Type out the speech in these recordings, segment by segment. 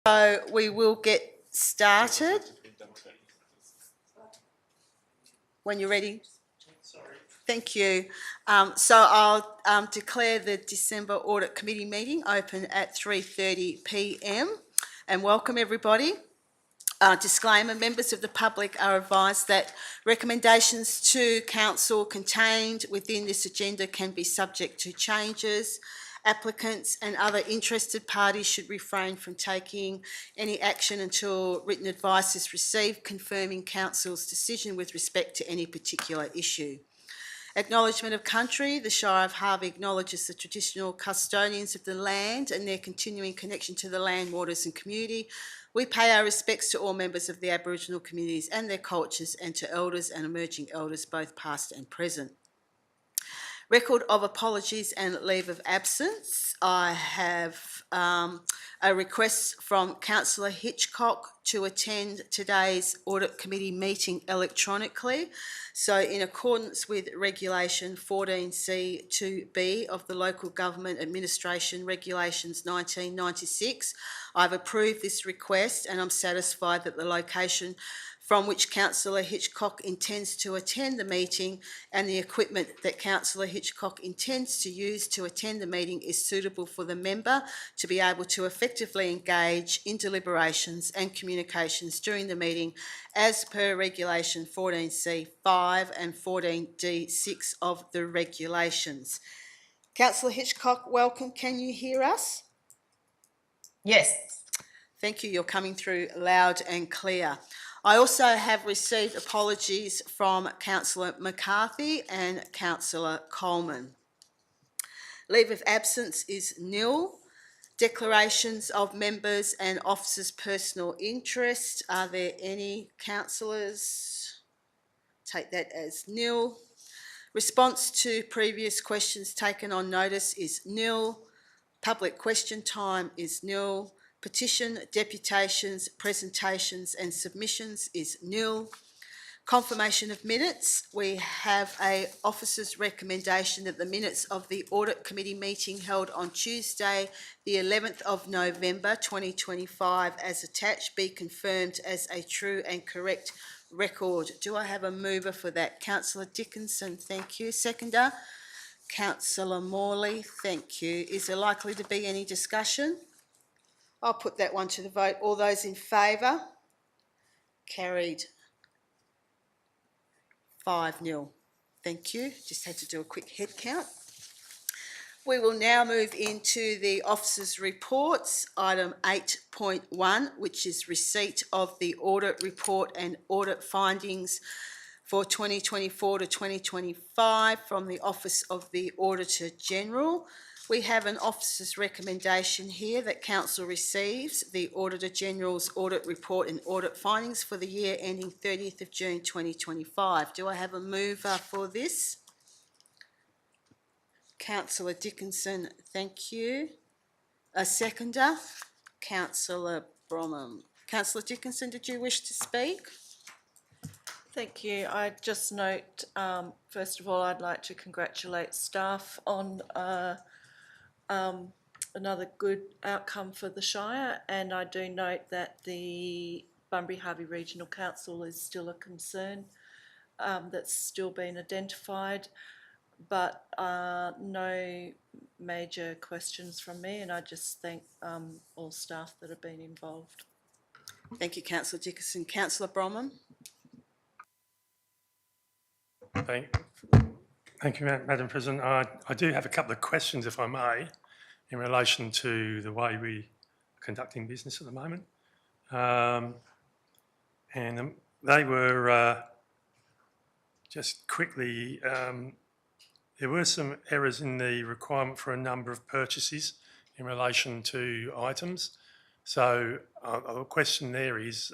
So we will get started when you're ready. Thank you. So I'll declare the December Audit Committee meeting open at 3:30 p.m. and welcome everybody. Disclaimer, members of the public are advised that recommendations to Council contained within this agenda can be subject to changes. Applicants and other interested parties should refrain from taking any action until written advice is received confirming Council's decision with respect to any particular issue. Acknowledgement of country. The Shire of Harvey acknowledges the traditional custodians of the land and their continuing connection to the land, waters and community. We pay our respects to all members of the Aboriginal communities and their cultures, and to elders and emerging elders, both past and present. Record of apologies and leave of absence. I have a request from Councillor Hitchcock to attend today's Audit Committee meeting electronically. So in accordance with Regulation 14C2B of the Local Government Administration Regulations 1996, I've approved this request and I'm satisfied that the location from which Councillor Hitchcock intends to attend the meeting and the equipment that Councillor Hitchcock intends to use to attend the meeting is suitable for the member to be able to effectively engage in deliberations and communications during the meeting as per Regulation 14C5 and 14D6 of the regulations. Councillor Hitchcock, welcome. Can you hear us? Yes. Thank you. You're coming through loud and clear. I also have received apologies from Councillor McCarthy and Councillor Coleman. Leave of absence is nil. Declarations of members and officers' personal interest. Are there any councillors? Take that as nil. Response to previous questions taken on notice is nil. Public question time is nil. Petition, deputations, presentations and submissions is nil. Confirmation of minutes. We have an officer's recommendation that the minutes of the Audit Committee meeting held on Tuesday, the 11th of November 2025 as attached be confirmed as a true and correct record. Do I have a mover for that? Councillor Dickinson, thank you. Seconder? Councillor Morley, thank you. Is there likely to be any discussion? I'll put that one to the vote. All those in favour? Carried 5-0. Thank you. Just had to do a quick head count. We will now move into the officers' reports. Item 8.1, which is receipt of the audit report and audit findings for 2024 to 2025 from the Office of the Auditor General. We have an officer's recommendation here that Council receives the Auditor General's audit report and audit findings for the year ending 30th of June 2025. Do I have a mover for this? Councillor Dickinson, thank you. A seconder? Councillor Bromham. Councillor Dickinson, did you wish to speak? Thank you. I just note, first of all, I'd like to congratulate staff on another good outcome for the Shire, and I do note that the Bunbury-Harvey Regional Council is still a concern that's still been identified, but no major questions from me, and I just thank all staff that have been involved. Thank you, Councillor Dickinson. Councillor Bromham. Thank you, Madam President. I do have a couple of questions, if I may, in relation to the way we are conducting business at the moment. And they were just quickly, there were some errors in the requirement for a number of purchases in relation to items. So the question there is,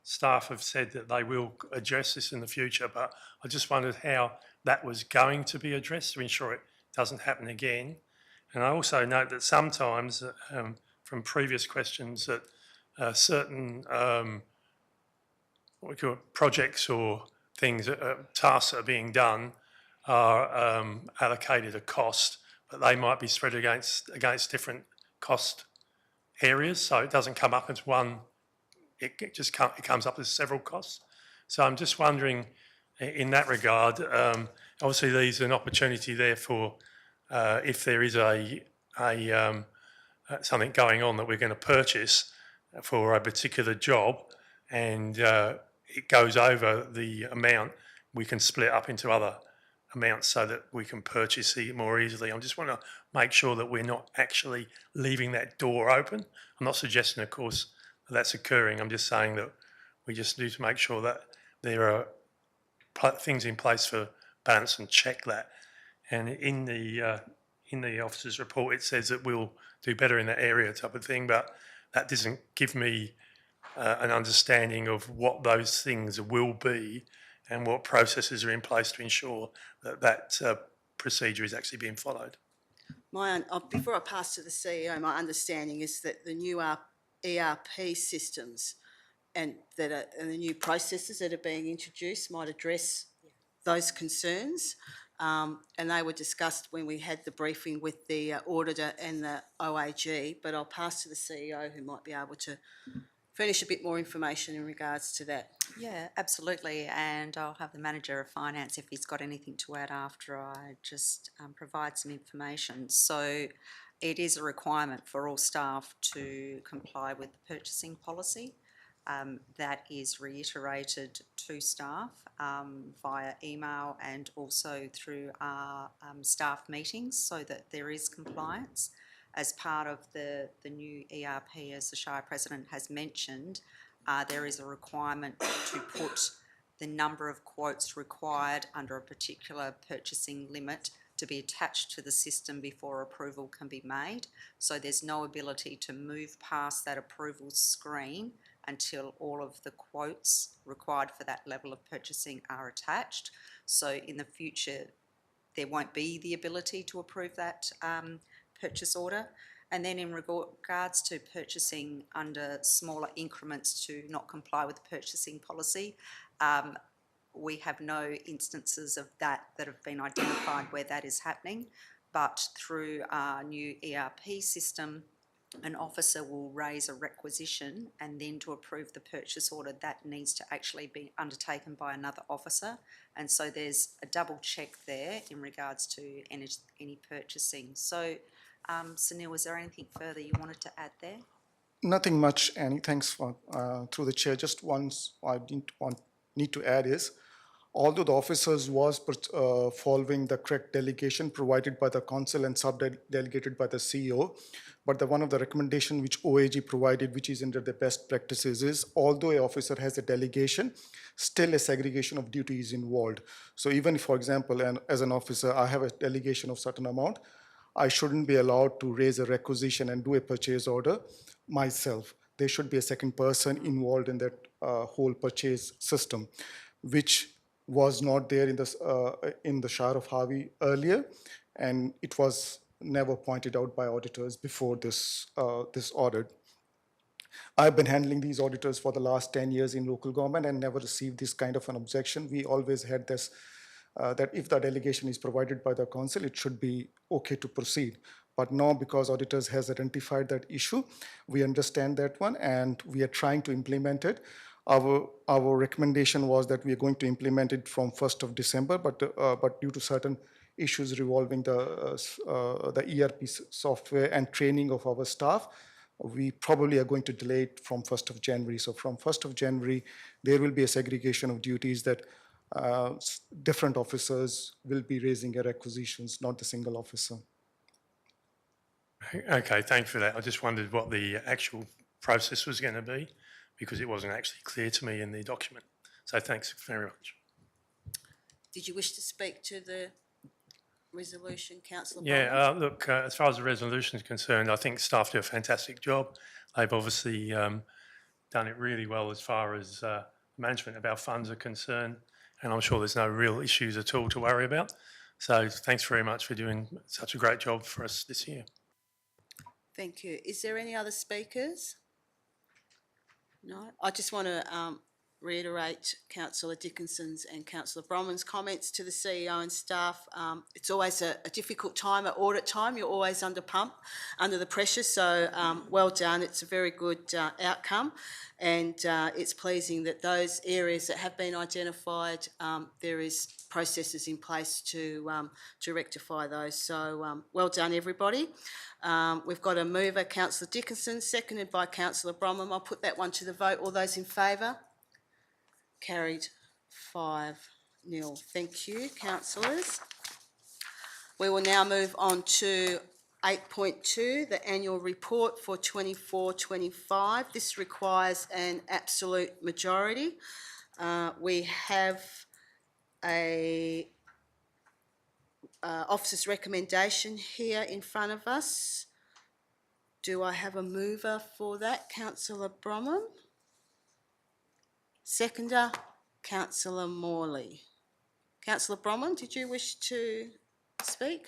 staff have said that they will address this in the future, but I just wondered how that was going to be addressed to ensure it doesn't happen again. And I also note that sometimes from previous questions that certain what we call projects or things, tasks that are being done are allocated a cost, but they might be spread against different cost areas, so it doesn't come up as one. It comes up as several costs. So I'm just wondering, in that regard, obviously there's an opportunity there for if there is something going on that we're going to purchase for a particular job, and it goes over the amount, we can split up into other amounts so that we can purchase it more easily. I just want to make sure that we're not actually leaving that door open. I'm not suggesting, of course, that that's occurring. I'm just saying that we just need to make sure that there are things in place for balance and check that. And in the officer's report, it says that we'll do better in that area type of thing, but that doesn't give me an understanding of what those things will be and what processes are in place to ensure that that procedure is actually being followed. Before I pass to the CEO, my understanding is that the new ERP systems and the new processes that are being introduced might address those concerns. And they were discussed when we had the briefing with the auditor and the OAG, but I'll pass to the CEO who might be able to furnish a bit more information in regards to that. Yeah, absolutely. And I'll have the manager of finance if he's got anything to add after I just provide some information. So it is a requirement for all staff to comply with the purchasing policy. That is reiterated to staff via email and also through our staff meetings so that there is compliance. As part of the new ERP, as the Shire President has mentioned, there is a requirement to put the number of quotes required under a particular purchasing limit to be attached to the system before approval can be made. So there's no ability to move past that approval screen until all of the quotes required for that level of purchasing are attached. So in the future, there won't be the ability to approve that purchase order. And then in regards to purchasing under smaller increments to not comply with the purchasing policy, we have no instances of that have been identified where that is happening, but through our new ERP system, an officer will raise a requisition, and then to approve the purchase order, that needs to actually be undertaken by another officer. And so there's a double check there in regards to any purchasing. So Sunil, was there anything further you wanted to add there? Nothing much, Annie. Thanks for through the chair. Just I need to add is, although the officers was following the correct delegation provided by the council and sub-delegated by the CEO, but one of the recommendation which OAG provided, which is under the best practices, is although an officer has a delegation, still a segregation of duty is involved. So even if, for example, as an officer, I have a delegation of certain amount, I shouldn't be allowed to raise a requisition and do a purchase order myself. There should be a second person involved in that whole purchase system, which was not there in the Shire of Harvey earlier, and it was never pointed out by auditors before this audit. I've been handling these auditors for the last 10 years in local government and never received this kind of an objection. We always had this, that if the delegation is provided by the council, it should be okay to proceed. But now, because auditors has identified that issue, we understand that one and we are trying to implement it. Our recommendation was that we are going to implement it from 1st of December, but due to certain issues revolving the ERP software and training of our staff, we probably are going to delay it from 1st of January. So from 1st of January, there will be a segregation of duties that different officers will be raising their requisitions, not the single officer. Okay, thanks for that. I just wondered what the actual process was going to be, because it wasn't actually clear to me in the document. So thanks very much. Did you wish to speak to the resolution, Councillor? Yeah, look, as far as the resolution is concerned, I think staff do a fantastic job. They've obviously done it really well as far as management of our funds are concerned, and I'm sure there's no real issues at all to worry about. So thanks very much for doing such a great job for us this year. Thank you. Is there any other speakers? No? I just want to reiterate Councillor Dickinson's and Councillor Bromman's comments to the CEO and staff. It's always a difficult time at audit time. You're always under the pressure. So well done. It's a very good outcome, and it's pleasing that those areas that have been identified, there is processes in place to rectify those. So well done, everybody. We've got a mover, Councillor Dickinson, seconded by Councillor Bromham. I'll put that one to the vote. All those in favour? Carried 5-0. Thank you, councillors. We will now move on to 8.2, the annual report for 24-25. This requires an absolute majority. We have a officer's recommendation here in front of us. Do I have a mover for that? Councillor Bromham. Seconder, Councillor Morley. Councillor Bromham, did you wish to speak?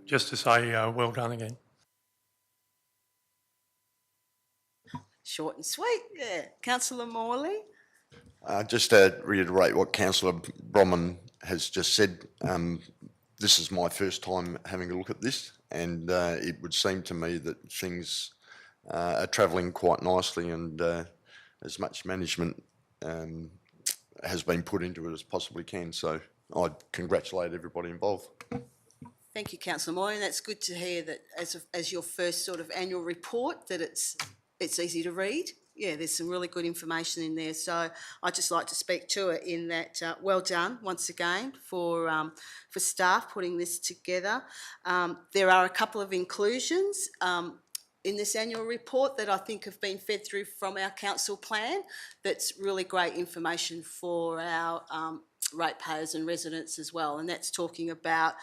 Just to say, well done again. Short and sweet, yeah. Councillor Morley. Just to reiterate what Councillor Bromman has just said, this is my first time having a look at this, and it would seem to me that things are travelling quite nicely, and as much management has been put into it as possibly can. So I'd congratulate everybody involved. Thank you, Councillor Morley, and that's good to hear that as your first sort of annual report that it's easy to read. Yeah, there's some really good information in there. So I'd just like to speak to it in that well done once again for staff putting this together. There are a couple of inclusions in this annual report that I think have been fed through from our council plan. That's really great information for our ratepayers and residents as well, and that's talking about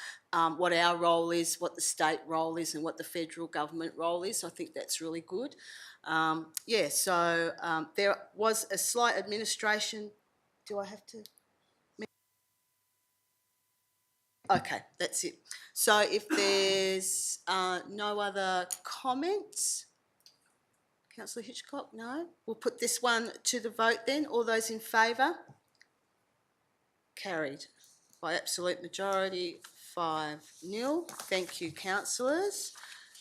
what our role is, what the state role is, and what the federal government role is. I think that's really good. So there was a slight administration. Do I have to? Okay, that's it. So if there's no other comments, Councillor Hitchcock, no? We'll put this one to the vote then. All those in favour? Carried by absolute majority, 5-0. Thank you, councillors.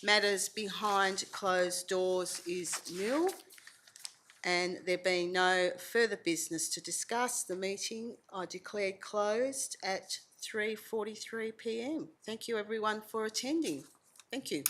Matters behind closed doors is nil. And there being no further business to discuss, the meeting I declare closed at 3:43 p.m. Thank you everyone for attending. Thank you.